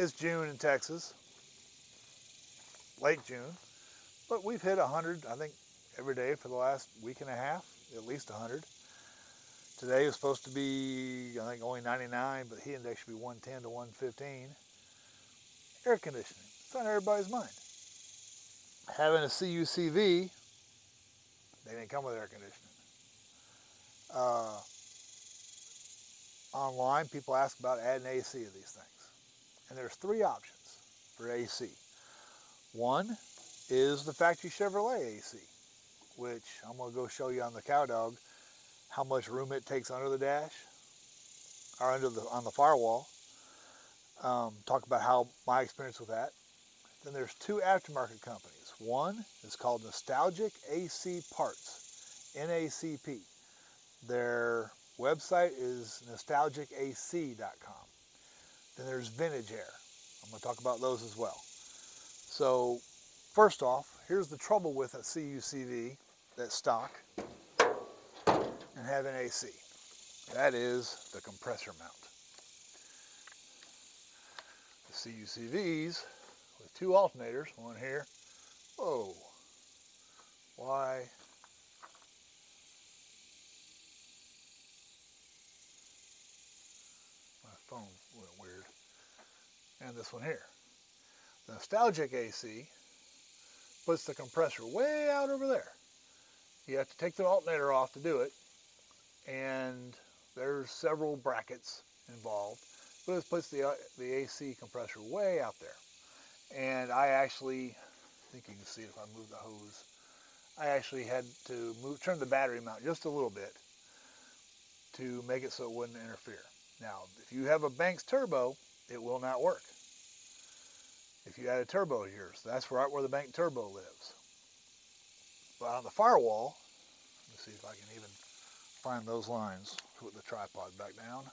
It's June in Texas, late June, but we've hit 100, I think, every day for the last week and a half, at least 100. Today is supposed to be, I think, only 99, but heat index should be 110 to 115. Air conditioning, it's on everybody's mind. Having a CUCV, they didn't come with air conditioning. Online, people ask about adding AC to these things. And there's three options for AC. One is the factory Chevrolet AC, which I'm going to go show you on the cow dog how much room it takes under the dash, or on the firewall. Talk about how my experience with that. Then there's two aftermarket companies. One is called Nostalgic AC Parts, NACP. Their website is nostalgicac.com. Then there's Vintage Air. I'm going to talk about those as well. So first off, here's the trouble with a CUCV that's stock and having AC. That is the compressor mount. The CUCVs with two alternators, one here. Whoa, why? My phone went weird. And this one here. The Nostalgic AC puts the compressor way out over there. You have to take the alternator off to do it, and there's several brackets involved, but it puts the AC compressor way out there. And I actually, I think you can see it if I move the hose, I actually had to turn the battery mount just a little bit to make it so it wouldn't interfere. Now, if you have a Banks turbo, it will not work. If you add a turbo to yours, that's right where the Bank turbo lives. But on the firewall, let me see if I can even find those lines. Put the tripod back down.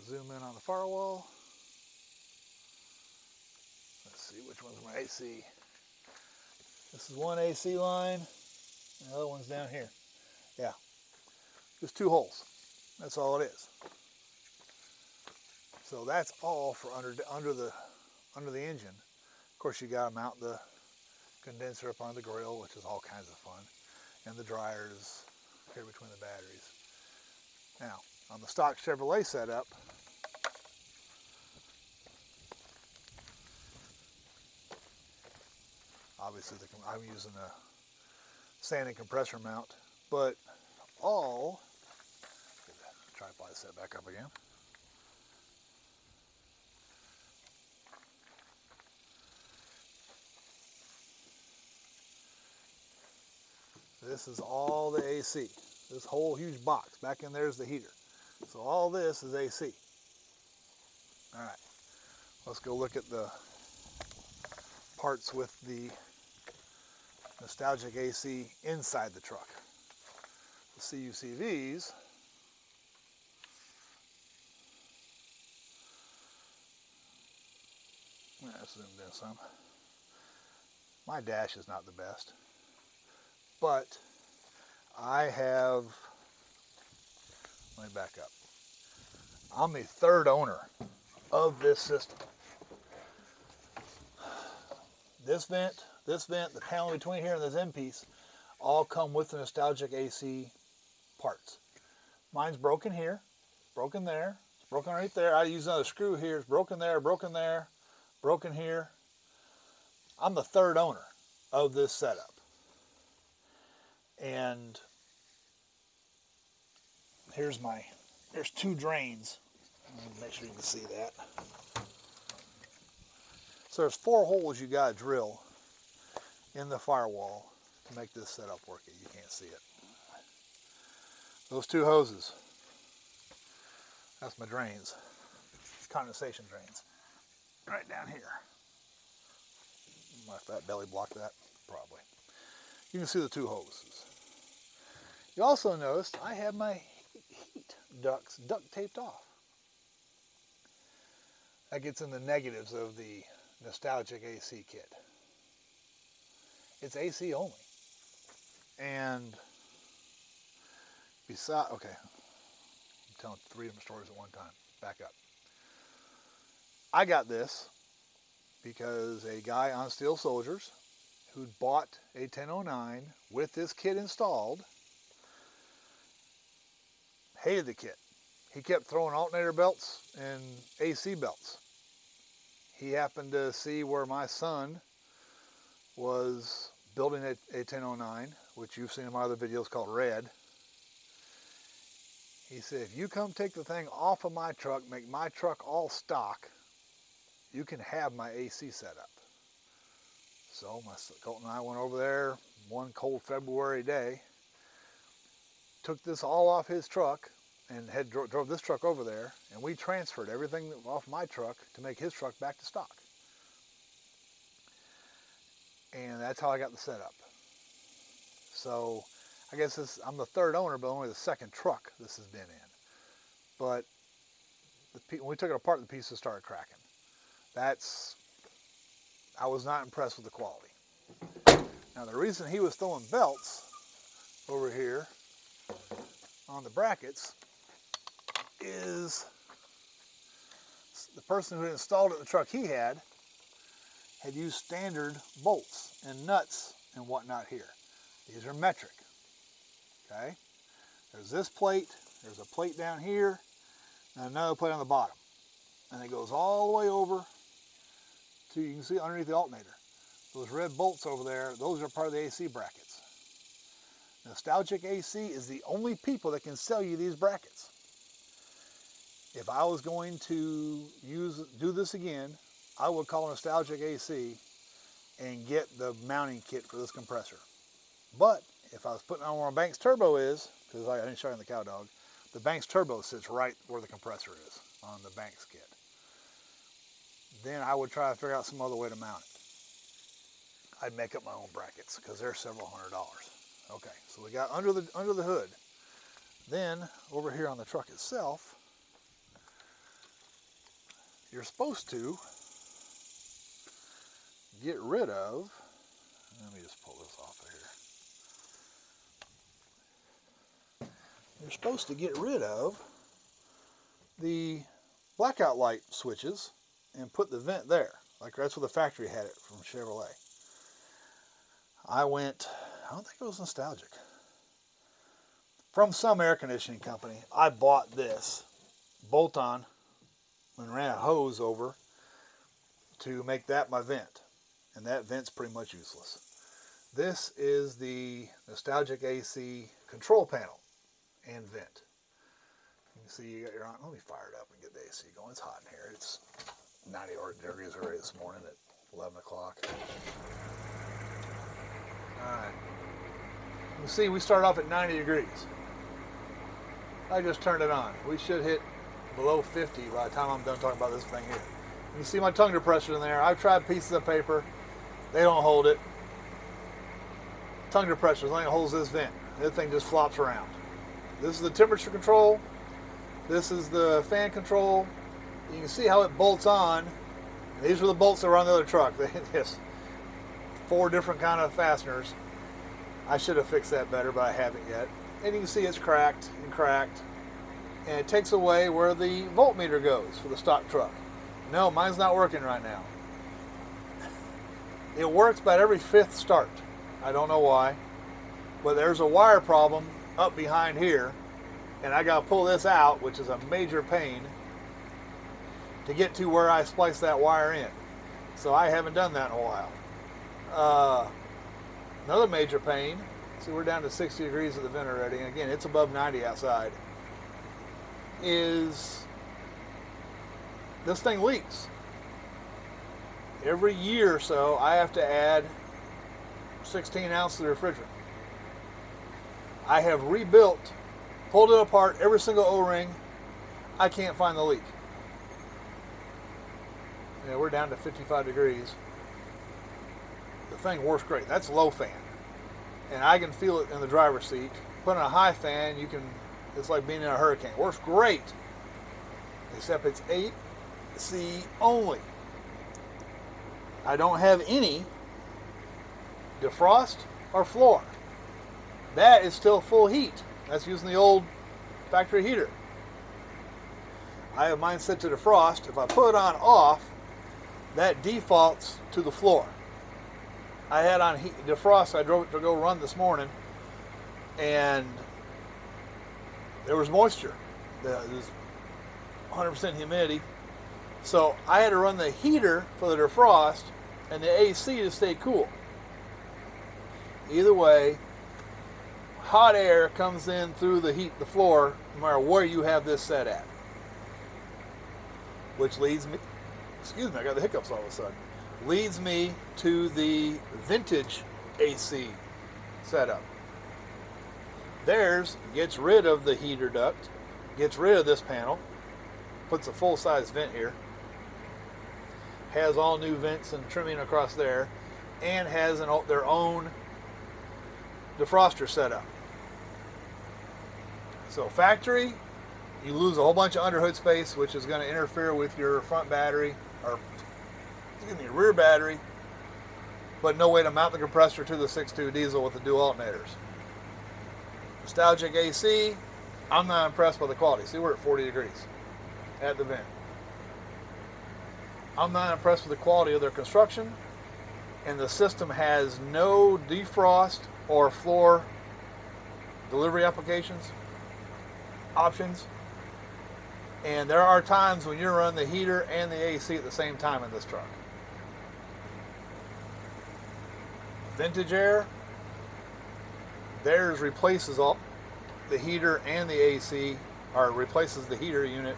Zoom in on the firewall. Let's see which one's my AC. This is one AC line, and the other one's down here. Yeah, just two holes. That's all it is. So that's all for under the engine. Of course, you got to mount the condenser up on the grill, which is all kinds of fun, and the dryers here between the batteries. Now, on the stock Chevrolet setup, obviously I'm using a standing compressor mount, but all, get the tripod set back up again. This is all the AC. This whole huge box. Back in there is the heater. So all this is AC. All right, let's go look at the parts with the Nostalgic AC inside the truck. The CUCVs, let's zoom in some. My dash is not the best, but I have, let me back up. I'm the third owner of this system. This vent, the panel between here and this end piece, all come with the Nostalgic AC parts. Mine's broken here, broken there, it's broken right there. I use another screw here, it's broken there, broken here. I'm the third owner of this setup. And there's two drains. Make sure you can see that. So there's 4 holes you got to drill in the firewall to make this setup work. You can't see it. Those 2 hoses, that's my drains, condensation drains, right down here. My fat belly blocked that, probably. You can see the 2 hoses. You also noticed I have my heat ducts duct taped off. That gets in the negatives of the Nostalgic AC kit. It's AC only. And besides, okay, I'm telling 3 different stories at one time. back up. I got this because a guy on Steel Soldiers who'd bought a 1009 with this kit installed hated the kit. He kept throwing alternator belts and AC belts. He happened to see where my son was building a 1009, which you've seen in my other videos called Red. He said, if you come take the thing off of my truck, make my truck all stock, you can have my AC set up. So Colton and I went over there one cold February day, took this all off his truck, and drove this truck over there, and we transferred everything off my truck to make his truck back to stock. And that's how I got the setup. So I guess I'm the third owner, but only the second truck this has been in. But when we took it apart, the pieces started cracking. I was not impressed with the quality. Now the reason he was throwing belts over here on the brackets is the person who installed it in the truck he had used standard bolts and nuts and whatnot here. These are metric, okay? There's this plate, there's a plate down here, and another plate on the bottom. And it goes all the way over to, you can see underneath the alternator. Those red bolts over there, those are part of the AC brackets. Nostalgic AC is the only people that can sell you these brackets. If I was going to do this again, I would call Nostalgic AC and get the mounting kit for this compressor. But if I was putting on where my Banks turbo is, because I didn't show you on the cow dog, the Banks turbo sits right where the compressor is on the Banks kit. Then I would try to figure out some other way to mount it. I'd make up my own brackets because they're several $100s. Okay, so we got under the hood. Then over here on the truck itself, you're supposed to get rid of, let me just pull this off of here. You're supposed to get rid of the blackout light switches and put the vent there. Like that's where the factory had it from Chevrolet. I don't think it was Nostalgic. From some air conditioning company, I bought this bolt-on and ran a hose over to make that my vent. And that vent's pretty much useless. This is the Nostalgic AC control panel and vent. You can see you got your, let me fire it up and get the AC going. It's hot in here. It's 90 degrees already this morning at 11 o'clock. Alright. You can see we start off at 90 degrees. I just turned it on. We should hit below 50 by the time I'm done talking about this thing here. You see my tongue depressors in there. I've tried pieces of paper. They don't hold it. Tongue depressors only holds this vent. This thing just flops around. This is the temperature control. This is the fan control. You can see how it bolts on. These are the bolts that were on the other truck. Yes, 4 different kind of fasteners. I should have fixed that better, but I haven't yet. And you can see it's cracked and cracked. And it takes away where the voltmeter goes for the stock truck. No, mine's not working right now. It works about every 5th start. I don't know why. But there's a wire problem up behind here. And I got to pull this out, which is a major pain, to get to where I splice that wire in. So I haven't done that in a while. Another major pain. See, we're down to 60 degrees at the vent already. And again, it's above 90 outside. Is this thing leaks. Every year or so, I have to add 16 ounces of refrigerant. I have rebuilt, pulled it apart, every single O-ring. I can't find the leak. Yeah, we're down to 55 degrees. The thing works great. That's low fan. And I can feel it in the driver's seat. Put in a high fan, it's like being in a hurricane. It works great. Except it's AC only. I don't have any defrost or floor. That is still full heat. That's using the old factory heater. I have mine set to defrost. If I put it on off, that defaults to the floor. I had on defrost. I drove to go run this morning, and there was moisture. There was 100% humidity. So I had to run the heater for the defrost and the AC to stay cool. Either way, hot air comes in through the floor, no matter where you have this set at. Which leads me, excuse me, I got the hiccups all of a sudden. Leads me to the vintage AC setup. Theirs gets rid of the heater duct, gets rid of this panel, puts a full-size vent here, has all new vents and trimming across there, and has their own defroster setup. So factory, you lose a whole bunch of underhood space, which is going to interfere with your front battery, or excuse me, rear battery, but no way to mount the compressor to the 6.2 diesel with the dual alternators. Nostalgic AC, I'm not impressed by the quality. See, we're at 40 degrees at the vent. I'm not impressed with the quality of their construction, and the system has no defrost or floor delivery options. And there are times when you're running the heater and the AC at the same time in this truck. Vintage Air, theirs replaces all the heater and the AC, or replaces the heater unit,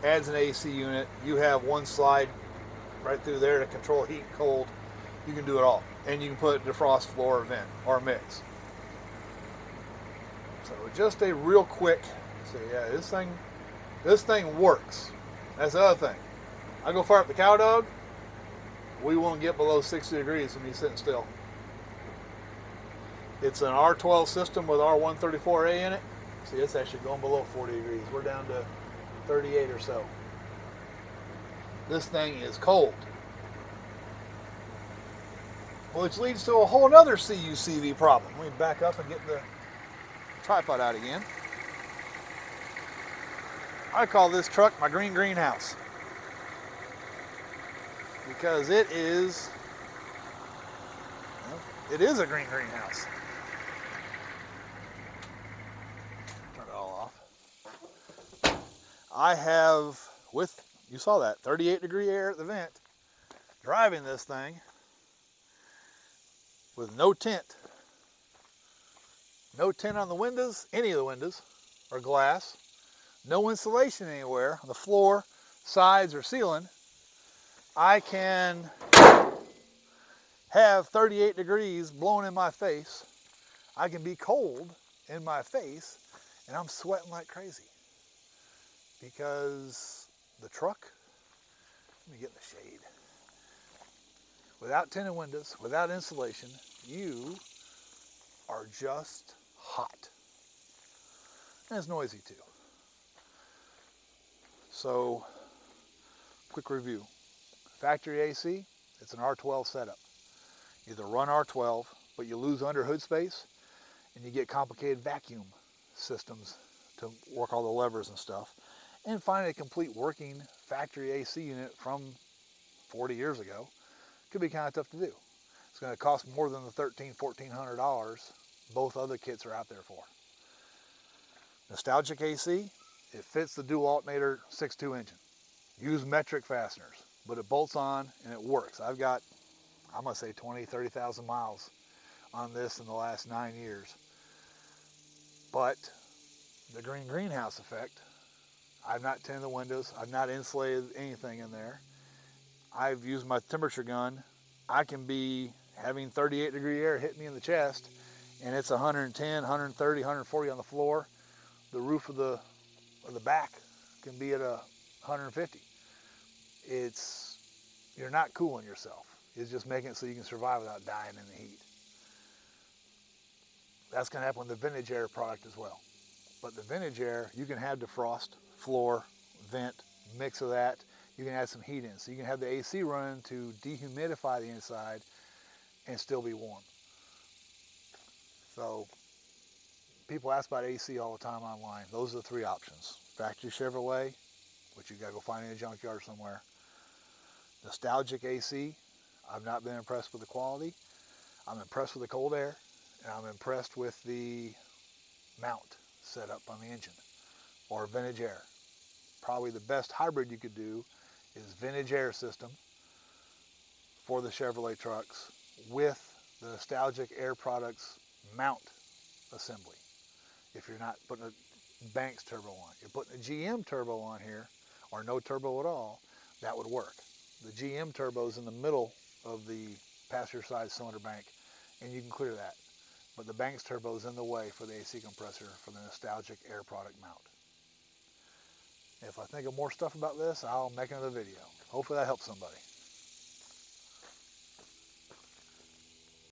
adds an AC unit. You have one slide right through there to control heat and cold. You can do it all. And you can put defrost, floor, or vent, or mix. So just a real quick, so yeah, this thing works. That's the other thing. I go fire up the cow dog, we won't get below 60 degrees when he's sitting still. It's an R12 system with R134A in it. See, it's actually going below 40 degrees. We're down to 38 or so. This thing is cold. Which leads to a whole other CUCV problem. Let me back up and get the tripod out again. I call this truck my green greenhouse, because it is a green greenhouse. Turn it all off. I have, you saw that, 38 degree air at the vent, driving this thing with no tint. No tint on the windows, any of the windows, or glass. No insulation anywhere on the floor, sides, or ceiling. I can have 38 degrees blowing in my face. I can be cold in my face, and I'm sweating like crazy. Because the truck, let me get in the shade. Without tinted windows, without insulation, you are just hot. And it's noisy too. So, quick review. Factory AC, it's an R12 setup. Either run R12, but you lose under hood space, and you get complicated vacuum systems to work all the levers and stuff. And find a complete working factory AC unit from 40 years ago could be kind of tough to do. It's going to cost more than the $1,400 both other kits are out there for. Nostalgic AC, it fits the dual alternator 6.2 engine. Use metric fasteners, but it bolts on and it works. I've got, I'm going to say 20, 30,000 miles on this in the last 9 years. But the green greenhouse effect, I've not tinted the windows, I've not insulated anything in there. I've used my temperature gun. I can be having 38 degree air hit me in the chest, and it's 110, 130, 140 on the floor. The roof of the back can be at 150. You're not cooling yourself. It's just making it so you can survive without dying in the heat. That's going to happen with the Vintage Air product as well. But the Vintage Air, you can have defrost, floor, vent, mix of that. You can add some heat in. So you can have the AC running to dehumidify the inside and still be warm. So people ask about AC all the time online. Those are the three options. Factory Chevrolet, which you got to go find in a junkyard somewhere. Nostalgic AC, I've not been impressed with the quality. I'm impressed with the cold air, and I'm impressed with the mount set up on the engine. Or vintage air. Probably the best hybrid you could do is vintage air system for the Chevrolet trucks with the Nostalgic Air Products mount assembly. If you're not putting a Banks turbo on, you're putting a GM turbo on here, or no turbo at all, that would work. The GM turbo is in the middle of the passenger side cylinder bank, and you can clear that. But the Banks turbo is in the way for the AC compressor for the Nostalgic Air Product mount. If I think of more stuff about this, I'll make another video. Hopefully that helps somebody.